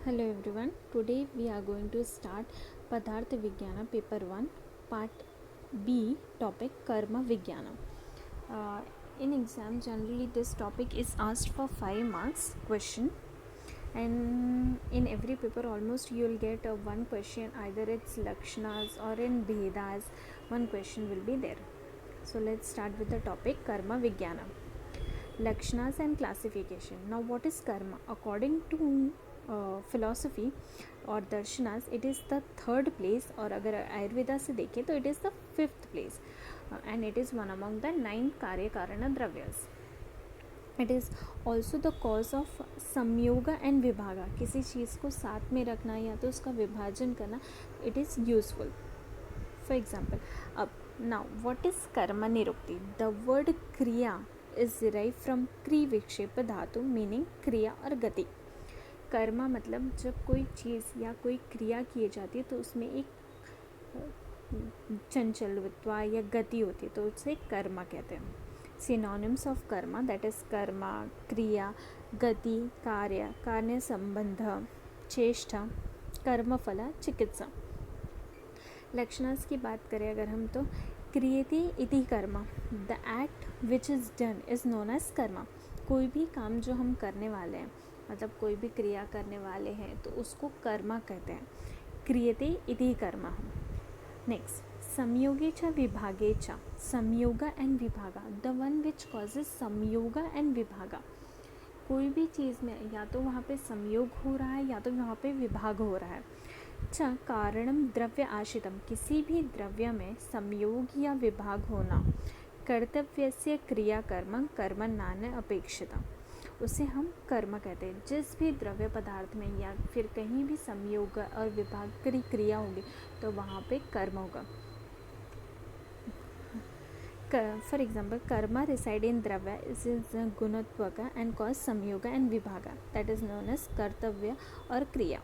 Hello everyone. Today we are going to start Padarth Vigyana paper 1 part B topic Karma Vigyana. In exam generally this topic is asked for 5 marks question, and in every paper almost you will get one question, either it's Lakshanas or in Bhedas one question will be there. So let's start with the topic Karma Vigyana. Lakshanas and classification. Now what is karma? According to philosophy और दर्शनास it is the third place, और अगर आयुर्वेदा से देखें तो it is the fifth place, and it is one among the 9 कार्य कारण द्रव्यस. It is also the cause of संयोगा एंड विभागा. किसी चीज़ को साथ में रखना या तो उसका विभाजन करना, it is useful. For example, अब नाउ व्हाट इज कर्म निरुक्ति? द वर्ड क्रिया इज डिराइव फ्रॉम क्री विक्षेप धातु मीनिंग क्रिया और गति. कर्मा मतलब जब कोई चीज़ या कोई क्रिया की जाती है तो उसमें एक चंचलत्व या गति होती है, तो उसे कर्मा कहते हैं. Synonyms of Karma, that is Karma क्रिया, गति, कार्य, कार्य संबंध, चेष्टा, कर्मफल, चिकित्सा. लक्षणास की बात करें अगर हम तो क्रियते इति karma, the act which is done is known as karma. कोई भी काम जो हम करने वाले हैं, मतलब कोई भी क्रिया करने वाले हैं तो उसको कर्मा कहते हैं. क्रियते इति कर्मा. नेक्स्ट, संयोगे च विभागे च. संयोगा एंड विभागा, द वन विच कॉजेज संयोगा एंड विभागा. कोई भी चीज़ में या तो वहाँ पे संयोग हो रहा है या तो वहाँ पे विभाग हो रहा है. च कारणम द्रव्य आश्रितम, किसी भी द्रव्य में संयोग या विभाग होना. कर्तव्यस्य क्रिया कर्म कर्म नान्य अपेक्षिता, उसे हम कर्म कहते हैं. जिस भी द्रव्य पदार्थ में या फिर कहीं भी संयोग और विभाग की क्रिया होगी तो वहाँ पे कर्म होगा. For example, karma reside in द्रव्य इज गुणत्वक एंड कॉज संयोग एंड विभाग, दैट इज नोन एज कर्तव्य और क्रिया.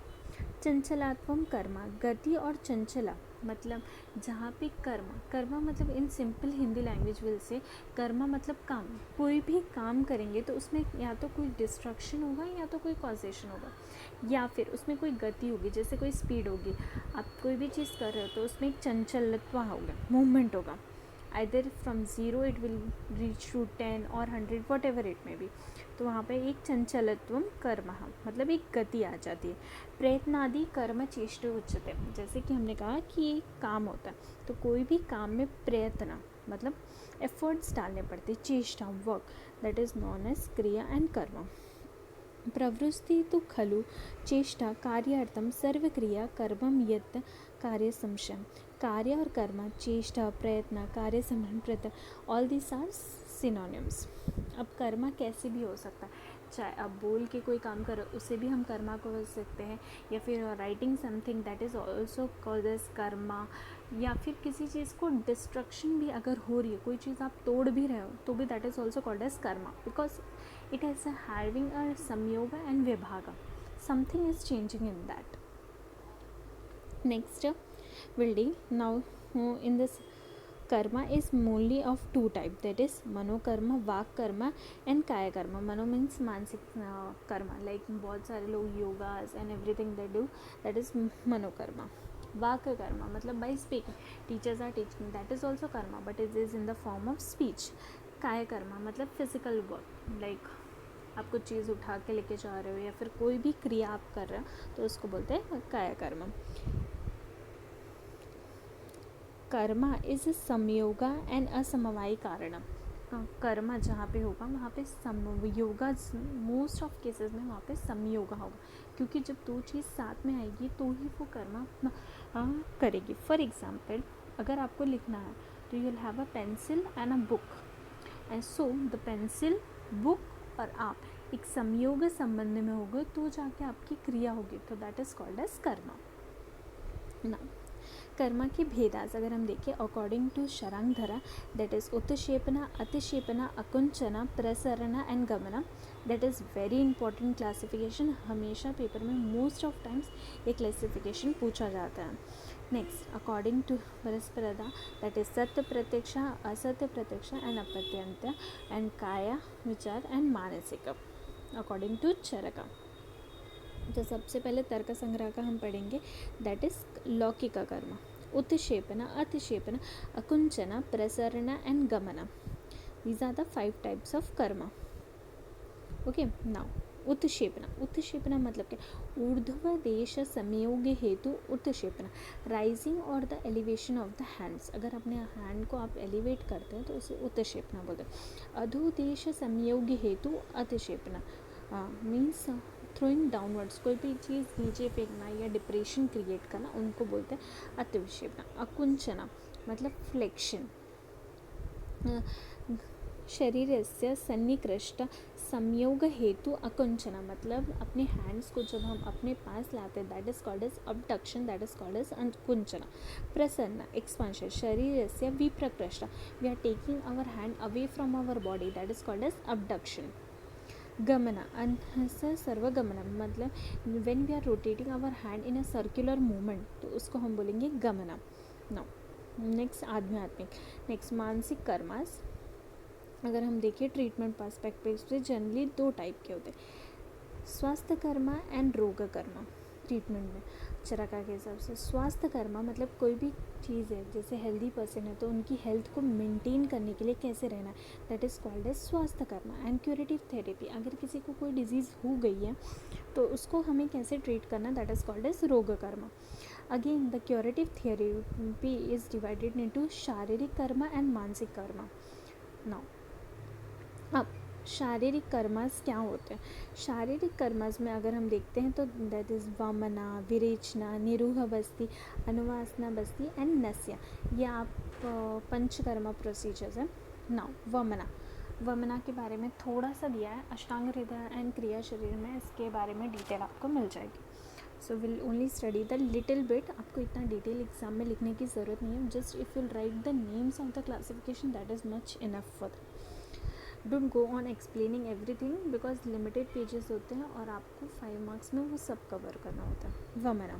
चंचलात्वम कर्मा, गति और चंचला मतलब जहाँ पे कर्मा मतलब in simple Hindi language will say Karma मतलब काम. कोई भी काम करेंगे तो उसमें या तो कोई डिस्ट्रक्शन होगा या तो कोई कॉजेशन होगा, या फिर उसमें कोई गति होगी, जैसे कोई स्पीड होगी. आप कोई भी चीज़ कर रहे हो तो उसमें एक चंचलत्व होगा, मूवमेंट होगा. either from 0 it will reach to 10 or 100 whatever it may be. तो वहाँ पे एक चंचलत्वम कर्म मतलब एक गति आ जाती है. प्रयत्नादि कर्म चेष्ट उच्चते, जैसे कि हमने कहा कि एक काम होता है तो कोई भी काम में प्रयत्न मतलब एफर्ट्स डालने पड़ते, चेष्टा work, that is known as क्रिया एंड कर्म. प्रवृत्ति तो खलु चेष्टा कार्यार्थम सर्वक्रिया कर्मम यत् कार्य संशय. कार्य और कर्म, चेष्टा, प्रयत्न, कार्य संबंध, ऑल दिस आर सिनोनिम्स. अब कर्मा कैसे भी हो सकता है, चाहे आप बोल के कोई काम करो उसे भी हम कर्मा को बोल सकते हैं, या फिर writing something that is also called as karma, या फिर किसी चीज़ को डिस्ट्रक्शन भी अगर हो रही है, कोई चीज़ आप तोड़ भी रहे हो तो भी that is also called as karma, because it is having a samyoga and vibhaga, something is changing in that. Next we'll deal now in this. Karma is mainly of two type, that is mano karma, vak karma and kaya karma. Mano means मानसिक karma, like बहुत सारे लोग yogas and everything they do, that is mano karma. वाक कर्मा मतलब by speaking, teachers are teaching, that is also karma but it is in the form of speech. काय कर्मा मतलब physical work, like आप कुछ चीज़ उठा के लेके जा रहे हो या फिर कोई भी क्रिया आप कर रहे हो तो उसको बोलते हैं काय कर्म. कर्मा इज संयोगा एंड असमवायी कारण. कर्मा जहाँ पे होगा वहाँ पे संयोगा, मोस्ट ऑफ केसेस में वहाँ पे संयोगा होगा, क्योंकि जब दो चीज़ साथ में आएगी तो ही वो कर्मा करेगी. फॉर एग्जाम्पल, अगर आपको लिखना है तो you will have a pencil and a book, and so the pencil, book और आप एक संयोग संबंध में होगे तो जाके आपकी क्रिया होगी, तो that is called as karma. ना कर्मा के भेदास अगर हम देखें according to Sharangdhara, that is उत्क्षेपना, अतिक्षेपना, अकुंचना, प्रसरणा एंड गमना. That is very important classification. हमेशा पेपर में मोस्ट ऑफ टाइम्स ये क्लासिफिकेशन पूछा जाता है. नेक्स्ट, अकॉर्डिंग टू परस्परता, दैट इज सत्य प्रत्यक्षा, असत्य प्रत्यक्षा एंड अप्रत्यंत एंड काया विचार एंड मानसिक अकॉर्डिंग टू चरका. तो सबसे पहले तर्क संग्रह का हम पढ़ेंगे, दैट इज लौकिक कर्म। उत्क्षेपण, अतिक्षेपण, अकुंचन, प्रसरण एंड गमन, these are the 5 types of karma. Okay, now उत्क्षेपण। उत्क्षेपण मतलब क्या? ऊर्ध्व देश संयोग हेतु उत्क्षेपण, राइजिंग और the elevation of the hands. अगर अपने हैंड को आप एलिवेट करते हैं तो उसे उत्क्षेपण बोलते हैं। अधोदेश संयोग हेतु अतिक्षेपण, मीन्स थ्रोइंग डाउनवर्ड्स, कोई भी चीज़ नीचे फेंकना या डिप्रेशन क्रिएट करना, उनको बोलते हैं अतिक्षेपण। अकुंचना मतलब फ्लेक्शन, शरीरस्य सन्निकृष्ट संयोग हेतु अकुंचना मतलब अपने हैंड्स को जब हम अपने पास लाते हैं, that is called as abduction, that is called as अकुंचना। प्रसन्न एक्सपांशन, शरीरस्य विप्रकृष्ट, we are taking our hand away from our body, that is called as abduction. गमना, अनहस सर्वगमनम मतलब when we are rotating our hand in a circular movement, तो उसको हम बोलेंगे गमना। नाउ नेक्स्ट आध्यात्मिक। नेक्स्ट मानसिक कर्मास। अगर हम देखिए ट्रीटमेंट पर्सपेक्टिव से जनरली 2 टाइप के होते हैं, स्वास्थ्य कर्मा एंड रोग कर्मा। ट्रीटमेंट में चरका के हिसाब से स्वास्थ्य कर्मा मतलब कोई भी चीज़ है, जैसे हेल्दी पर्सन है तो उनकी हेल्थ को मेंटेन करने के लिए कैसे रहना है, दैट इज़ कॉल्ड एज स्वास्थ्य कर्मा। एंड क्यूरेटिव थेरेपी, अगर किसी को कोई डिजीज़ हो गई है तो उसको हमें कैसे ट्रीट करना, दैट इज़ कॉल्ड एज रोग Karma. Again the curative therapy is divided into शारीरिक कर्मा एंड मानसिक कर्मा। नाउ अब शारीरिक कर्मास क्या होते हैं? शारीरिक कर्मास में अगर हम देखते हैं तो that is वमना, Virechana, निरूह Basti, अनुवासना Basti and नस्या, ये आप पंचकर्मा प्रोसीजर्स हैं। नाउ वमना, वमना के बारे में थोड़ा सा दिया है, अष्टांग हृदय एंड क्रिया शरीर में इसके बारे में डिटेल आपको मिल जाएगी। So will only study the little bit, आपको इतना डिटेल एग्जाम में लिखने की ज़रूरत नहीं है, just if will write the names of the classification that is much enough for. Don't go on explaining everything because limited pages होते हैं और आपको 5 मार्क्स में वो सब कवर करना होता है। वमना,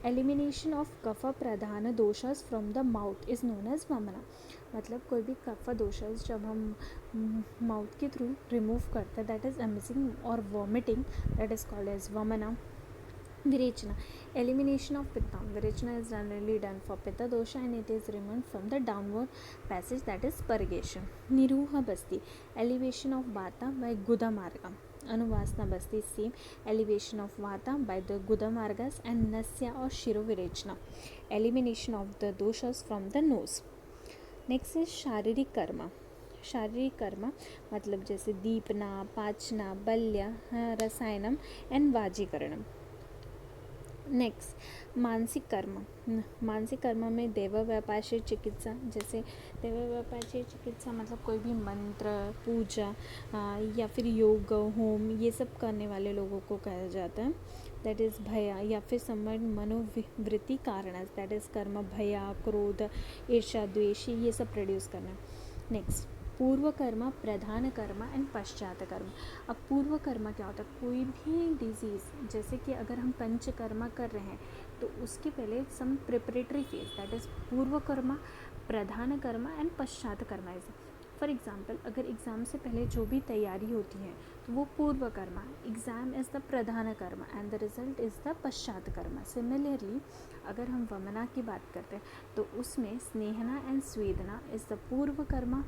एलिमिनेशन ऑफ कफा प्रधान दोषास from the mouth is known as वमना, मतलब कोई भी कफा दोषास जब हम माउथ के थ्रू रिमूव करते हैं, दैट इज़ एमिसिंग और vomiting, that is called as वमना। Virechana, elimination of pitta. Virechana is generally done for pitta dosha and it is removed from the downward passage, that is purgation. Niruha basti, elevation of vata by guda marga. Anuvasana basti, same, elevation of vata by the guda margas. And nasya or shiro virechana, elimination of the doshas from the nose. Next is शारीरिक कर्मा। शारीरिक कर्मा मतलब जैसे दीपना, Pachna, बल्य, रसायनम and वाजीकरणम। Next मानसिक कर्म। मानसिक कर्म में देव व्यापाश्य चिकित्सा, जैसे देव व्यापाश्य चिकित्सा मतलब कोई भी मंत्र, पूजा या फिर योग, होम, ये सब करने वाले लोगों को कहा जाता है। दैट इज़ भया या फिर समण मनोवृत्ति कारण, दैट इज़ कर्म भया, क्रोध, ईर्ष्या, द्वेष, ये सब प्रोड्यूस करना। नेक्स्ट पूर्व कर्म, प्रधान कर्म एंड पश्चात कर्म। अब पूर्व कर्म क्या होता है? कोई भी डिजीज़, जैसे कि अगर हम पंचकर्मा कर रहे हैं तो उसके पहले सम प्रिपरेटरी फेज, दैट इज़ पूर्व कर्म, प्रधान कर्म एंड पश्चात कर्म। फॉर एग्जाम्पल अगर एग्ज़ाम से पहले जो भी तैयारी होती है तो वो पूर्व कर्म, एग्ज़ाम इज़ द प्रधान कर्म and the result is the पश्चात कर्म। सिमिलरली अगर हम वमना की बात करते हैं तो उसमें स्नेहना एंड स्वेदना इज़ द पूर्व कर्म,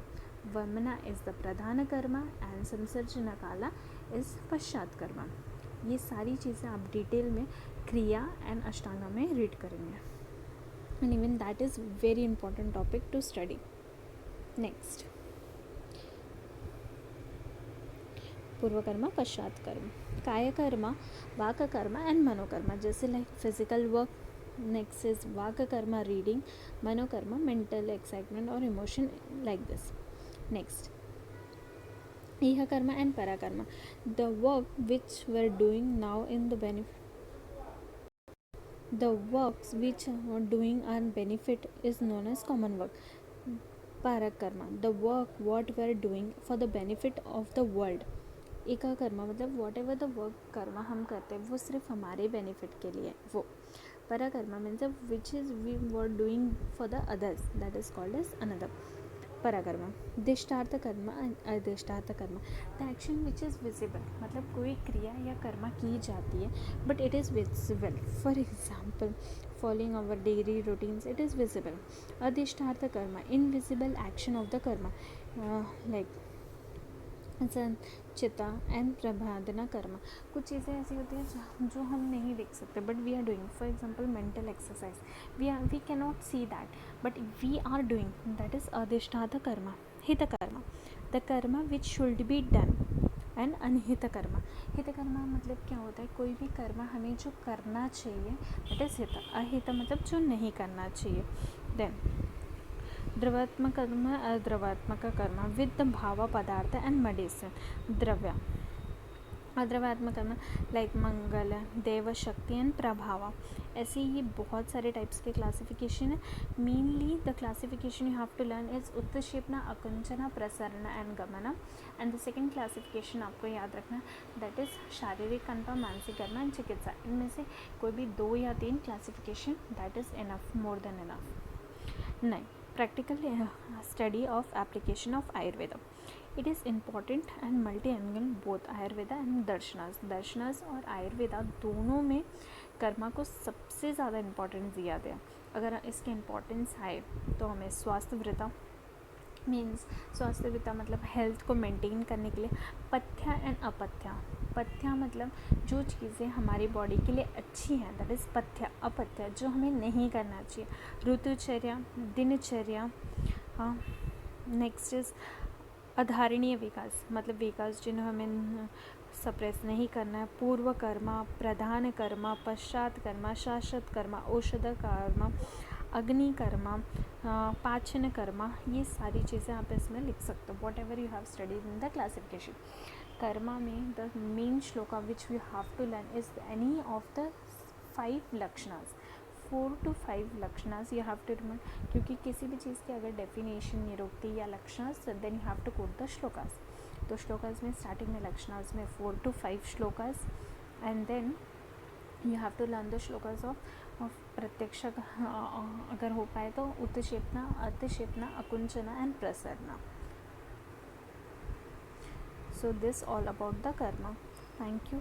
वमना इज़ द प्रधान कर्म एंड संसर्जना काला इज़ पश्चात कर्म। ये सारी चीज़ें आप डिटेल में क्रिया एंड अष्टांगा में रीड करेंगे and even that is very important topic to study. Next पूर्व कर्म, पश्चात कर्म, काय कर्म, वाक कर्म एंड मनोकर्म, जैसे like physical work. Next is वाक कर्म, रीडिंग, मनोकर्म, मेंटल एक्साइटमेंट और इमोशन, लाइक दिस। नेक्स्ट इह कर्म एंड पराकर्म, the work which we are doing now in the benefit, the works which are doing and benefit is known as common work. Parakarma, the work what we are doing for the benefit of the world. एका कर्मा मतलब what ever the work Karma हम करते हैं वो सिर्फ हमारे benefit के लिए, वो पराकर्मा means which is we were doing for the others, that is called as another. पराकर्म, दिष्टार्थ कर्म एंड अधिष्ठार्थ कर्म, the action which is visible, मतलब कोई क्रिया या कर्म की जाती है but it is visible. For example following our daily routines, it is visible. Adhishthartha karma, invisible action of the karma, like चिता एंड प्रभादना कर्म. कुछ चीज़ें ऐसी होती हैं जो हम नहीं देख सकते but we are doing. For example mental exercise, we cannot see that but we are doing, that is अधिष्ठात कर्म. हित कर्म, द कर्म which should be done. And अनहित कर्म, हित कर्म मतलब क्या होता है, कोई भी कर्म हमें जो करना चाहिए दैट इज हित. अहित मतलब जो नहीं करना चाहिए. देन द्रवात्मक कर्म, अद्रवात्मक कर्म विद द भाव पदार्थ एंड मेडिसिन. द्रव्य, अद्रवात्मक कर्म लाइक मंगल, देव शक्ति एंड प्रभाव. ऐसे ही बहुत सारे टाइप्स के क्लासिफिकेशन है. Mainly the classification you have to learn is उत्क्षेपण, अकुंचन, प्रसरण एंड गमन. एंड द सेकेंड क्लासिफिकेशन आपको याद रखना दैट इज शारीरिक कर्म, मानसिक कर्म एंड चिकित्सा. इनमें से कोई भी 2 या 3 classification that is enough, more than enough. नहीं, practical study of application of Ayurveda. It is important and multi-angle both Ayurveda and Darshanas. Darshanas और आयुर्वेदा दोनों में कर्मा को सबसे ज़्यादा इम्पोर्टेंस दिया गया. अगर इसके इम्पोर्टेंस है तो हमें स्वास्थ्य वृता मीन्स स्वास्थ्य वृता मतलब हेल्थ को मेंटेन करने के लिए. पथ्य एंड अपथ्य, पथ्य मतलब जो चीज़ें हमारी बॉडी के लिए अच्छी हैं दैट इज़ पथ्य. अपथ्य जो हमें नहीं करना चाहिए. ऋतुचर्या, दिनचर्या. हाँ, नेक्स्ट इज अधारणीय विकास, मतलब विकास जिन्हें हमें सप्रेस नहीं करना है. पूर्व कर्मा, प्रधान कर्मा, पश्चात कर्मा, शाश्वत कर्मा, औषध कर्मा, अग्नि कर्मा, पाचन कर्मा. ये सारी चीज़ें आप इसमें लिख सकते हो whatever you have studied in the classification. Karma में the main shloka which we have to learn is any of the 5 lakshanas. 4 to 5 lakshanas you have to remember, क्योंकि किसी भी चीज़ की अगर डेफिनेशन, निरुक्ति या लक्षणास then you have to quote the shlokas. तो श्लोकास में स्टार्टिंग में लक्षणास में 4 to 5 shlokas and then you have to learn the shlokas of प्रत्यक्ष, अगर हो पाए तो उत्क्षेपना, अतिक्षेपना, अकुंचना एंड प्रसरना. So this all about the karma. Thank you.